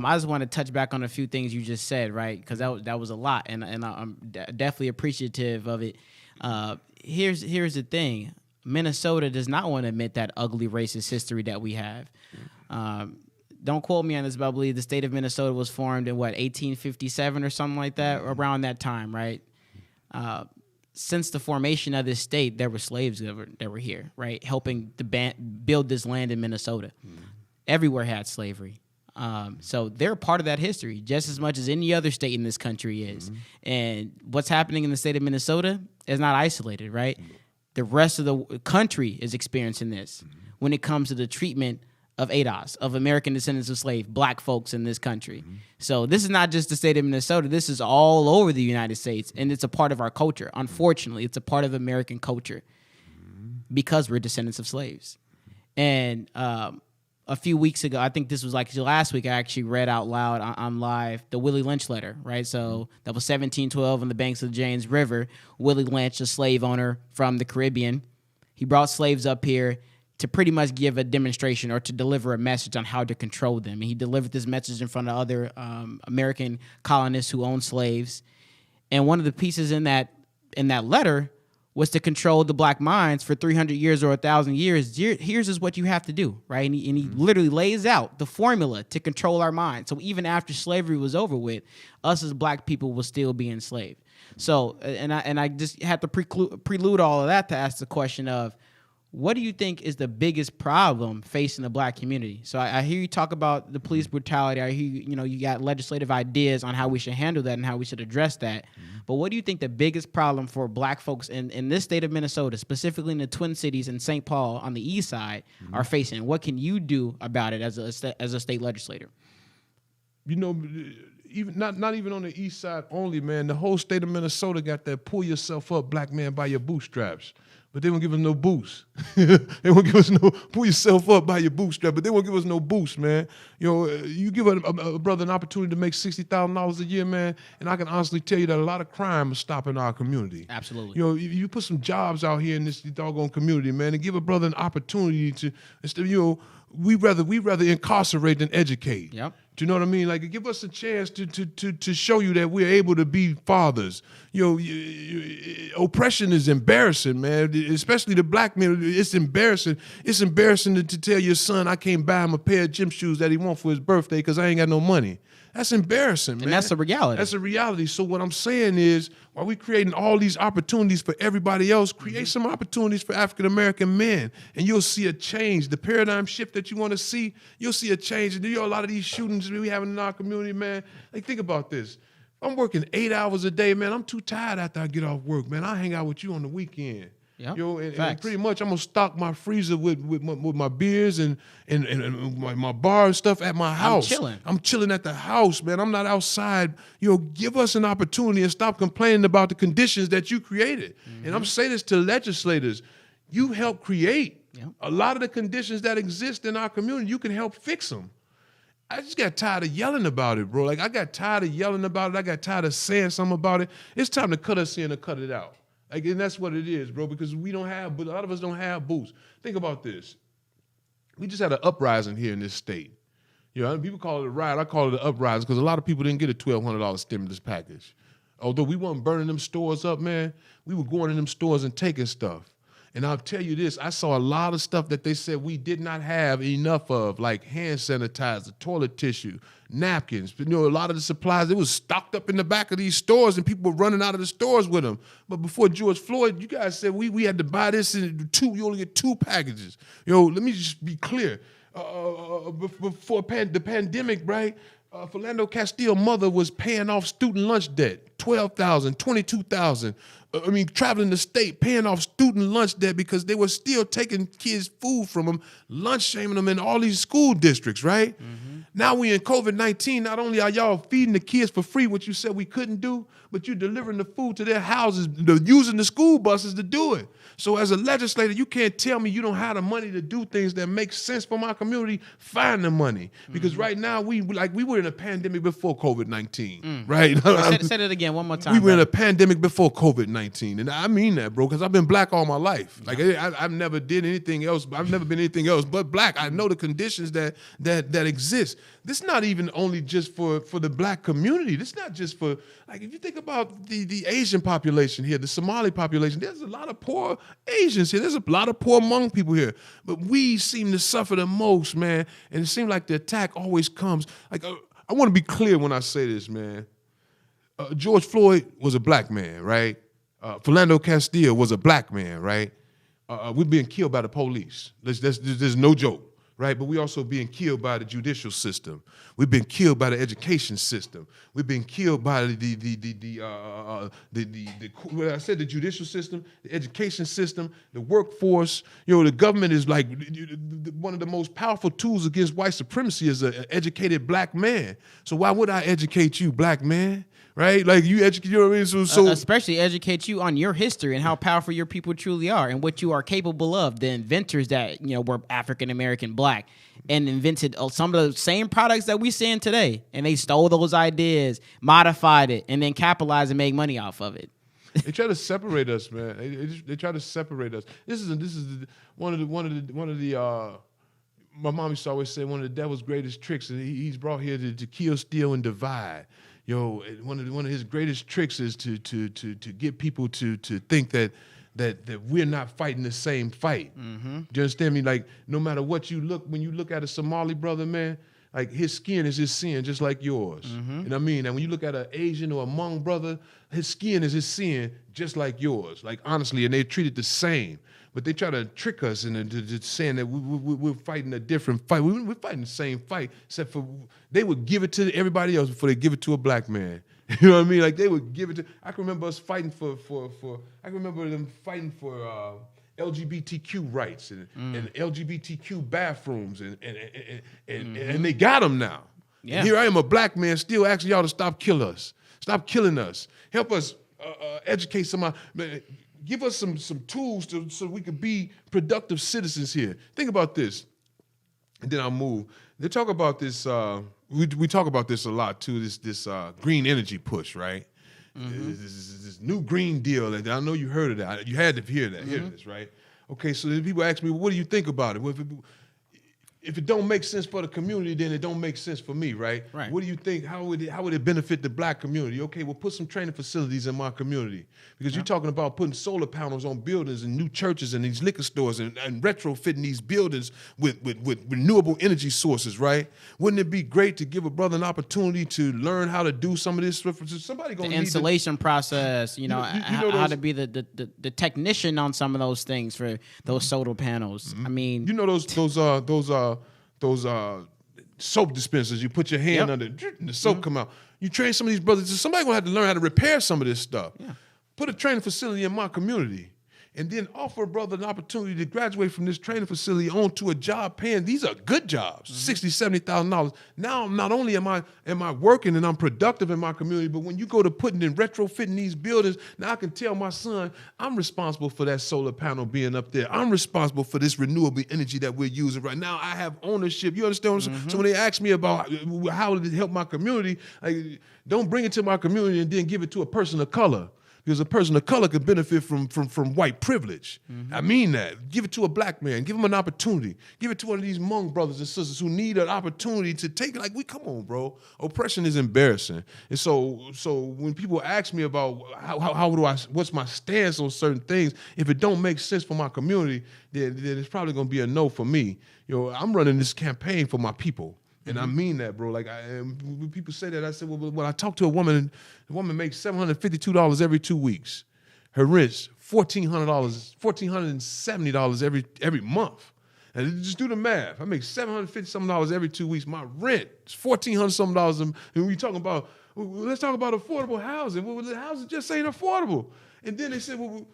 I just want to touch back on a few things you just said, right? Because that was a lot, and I'm definitely appreciative of it. Here's the thing: Minnesota does not want to admit that ugly racist history that we have. Don't quote me on this, but I believe the state of Minnesota was formed in 1857 or something like that, around that time, right? Since the formation of this state, there were slaves that were here, right, helping to build this land in Minnesota. Everywhere had slavery. So they're part of that history just as much as any other state in this country is. And what's happening in the state of Minnesota is not isolated, right? The rest of the country is experiencing this when it comes to the treatment of ADOS, of American descendants of slave, black folks in this country. So this is not just the state of Minnesota. This is all over the United States, and it's a part of our culture. Unfortunately, it's a part of American culture because we're descendants of slaves. And a few weeks ago, I think this was like last week, I actually read out loud on live the Willie Lynch letter, right? So that was 1712 on the banks of the James River. Willie Lynch, a slave owner from the Caribbean, he brought slaves up here to pretty much give a demonstration or to deliver a message on how to control them. And he delivered this message in front of other American colonists who owned slaves. And one of the pieces in that letter was to control the black minds for 300 years or 1,000 years. Here's is what you have to do, right? And he literally lays out the formula to control our minds. So even after slavery was over with, us as black people will still be enslaved. So, and I just had to prelude all of that to ask the question of, what do you think is the biggest problem facing the black community? So I hear you talk about the police brutality. I hear you got legislative ideas on how we should handle that and how we should address that. But what do you think the biggest problem for black folks in this state of Minnesota, specifically in the Twin Cities and St. Paul on the east side, are facing? What can you do about it as a state legislator? Even not even on the east side only, man. The whole state of Minnesota got that pull yourself up, black man, by your bootstraps. But they won't give us no boost. They won't give us no pull yourself up by your bootstrap, but they won't give us no boost, man. You give a brother an opportunity to make $60,000 a year, man, and I can honestly tell you that a lot of crime is stopping our community. Absolutely. You put some jobs out here in this doggone community, man, and give a brother an opportunity to, instead we rather incarcerate than educate. Yep. Do you know what I mean? Like, give us a chance to show you that we're able to be fathers. Oppression is embarrassing, man. Especially the black men. It's embarrassing. It's embarrassing to tell your son I can't buy him a pair of gym shoes that he wants for his birthday because I ain't got no money. That's embarrassing, man. And that's a reality. That's a reality. So what I'm saying is, while we're creating all these opportunities for everybody else, create some opportunities for African-American men, and you'll see a change. The paradigm shift that you want to see, you'll see a change. And a lot of these shootings we having in our community, man, like, think about this. I'm working 8 hours a day, man. I'm too tired after I get off work, man. I hang out with you on the weekend. Yep. And pretty much I'm gonna stock my freezer with my beers and my bar and stuff at my house. I'm chilling at the house, man. I'm not outside. Give us an opportunity and stop complaining about the conditions that you created. And I'm saying this to legislators. You help create a lot of the conditions that exist in our community. You can help fix them. I just got tired of yelling about it, bro. Like, I got tired of yelling about it. I got tired of saying something about it. It's time to cut us in and cut it out. Like, and that's what it is, bro, because a lot of us don't have boots. Think about this. We just had an uprising here in this state. People call it a riot. I call it an uprising because a lot of people didn't get a $1,200 stimulus package. Although we weren't burning them stores up, man, we were going in them stores and taking stuff. And I'll tell you this, I saw a lot of stuff that they said we did not have enough of, like hand sanitizer, toilet tissue, napkins. A lot of the supplies, it was stocked up in the back of these stores and people were running out of the stores with them. But before George Floyd, you guys said we had to buy this in you only get 2 packages. Let me just be clear. Before the pandemic, right? Philando Castile's mother was paying off student lunch debt, $12,000, $22,000. Traveling the state, paying off student lunch debt because they were still taking kids' food from them, lunch shaming them in all these school districts, right? Now we in COVID-19, not only are y'all feeding the kids for free, which you said we couldn't do, but you're delivering the food to their houses, using the school buses to do it. So as a legislator, you can't tell me you don't have the money to do things that make sense for my community. Find the money. Because right now, we were in a pandemic before COVID-19, right? Say that again one more time. We were in a pandemic before COVID-19. And I mean that, bro, because I've been black all my life. Like, I've never did anything else. I've never been anything else but black. I know the conditions that exist. this not even only just for the black community. This not just for, like, if you think about the Asian population here, the Somali population, there's a lot of poor Asians here. There's a lot of poor Hmong people here. But we seem to suffer the most, man. And it seems like the attack always comes. Like, I want to be clear when I say this, man. George Floyd was a black man, right? Philando Castile was a black man, right? We're being killed by the police. There's no joke, right? But we're also being killed by the judicial system. We've been killed by the education system. We've been killed by what I said, the judicial system, the education system, the workforce. You know, the government is like one of the most powerful tools against white supremacy is an educated black man. So why would I educate you, black man? Right? Like, you educate, you know what I mean? So especially educate you on your history and how powerful your people truly are and what you are capable of. The inventors that, you know, were African-American black and invented some of the same products that we seeing today. And they stole those ideas, modified it, and then capitalized and made money off of it. They try to separate us, man. They try to separate us. This is one of the my mom used to always say, one of the devil's greatest tricks, and he's brought here to kill, steal, and divide. Yo, one of his greatest tricks is to get people to think that we're not fighting the same fight. Mm-hmm. Do you understand me? Like, no matter what you look, when you look at a Somali brother, man, like, his skin is his sin, just like yours. Mm-hmm. And I mean, and when you look at an Asian or a Hmong brother, his skin is his sin, just like yours. Like, honestly, and they're treated the same. But they try to trick us into saying that we're fighting a different fight. We're fighting the same fight, except for they would give it to everybody else before they give it to a black man. You know what I mean? Like, they would give it to. I can remember us fighting for. I can remember them fighting for LGBTQ rights and LGBTQ bathrooms and they got them now. Yeah. And here I am, a black man, still asking y'all to stop killing us, stop killing us, help us educate somebody. Give us some tools so we can be productive citizens here. Think about this, and then I'll move. They talk about this. We talk about this a lot too. This green energy push, right? Mm-hmm. This new Green Deal. And I know you heard of that. You had to hear that. Mm-hmm. Hear this, right? Okay. So then people ask me, well, what do you think about it? Well, if it don't make sense for the community, then it don't make sense for me, right? Right. What do you think? How would it benefit the black community? Okay, well, put some training facilities in my community, because you're talking about putting solar panels on buildings and new churches and these liquor stores and retrofitting these buildings with renewable energy sources, right? Wouldn't it be great to give a brother an opportunity to learn how to do some of this stuff? Somebody gonna the installation process, how to be the technician on some of those things for those solar panels. Mm-hmm. I mean, those soap dispensers, you put your hand under and the soap come out. You train some of these brothers. Somebody gonna have to learn how to repair some of this stuff. Yeah. Put a training facility in my community, and then offer a brother an opportunity to graduate from this training facility onto a job paying. These are good jobs, $60,000, $70,000. Now, not only am I working and I'm productive in my community, but when you go to putting in retrofitting these buildings, now I can tell my son, I'm responsible for that solar panel being up there. I'm responsible for this renewable energy that we're using right now. I have ownership. You understand what I'm saying? So when they ask me about how did it help my community, like, don't bring it to my community and then give it to a person of color. Because a person of color could benefit from white privilege. Mm-hmm. I mean that. Give it to a black man. Give him an opportunity. Give it to one of these Hmong brothers and sisters who need an opportunity to take it. Like, come on, bro. Oppression is embarrassing. And so when people ask me about what's my stance on certain things, if it don't make sense for my community, then it's probably going to be a no for me. I'm running this campaign for my people. And I mean that, bro. Like, when people say that, I said, well, when I talk to a woman, the woman makes $752 every 2 weeks. Her rent's $1,470 every month. And just do the math. I make $750 every 2 weeks. My rent is $1,400. And we talking about, let's talk about affordable housing. Well, the housing just ain't affordable. And then they said, well,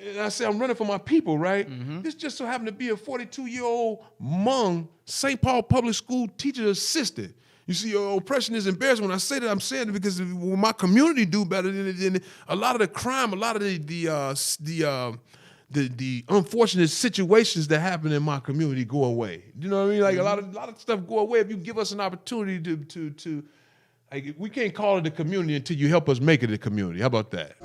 and I say, I'm running for my people, right? Mm-hmm. This just so happened to be a 42-year-old Hmong St. Paul Public School teacher assistant. You see, oppression is embarrassing. When I say that, I'm saying it because when my community do better, then a lot of the crime, a lot of the unfortunate situations that happen in my community go away. You know what I mean? Like, a lot of stuff go away if you give us an opportunity to like, we can't call it a community until you help us make it a community. How about that?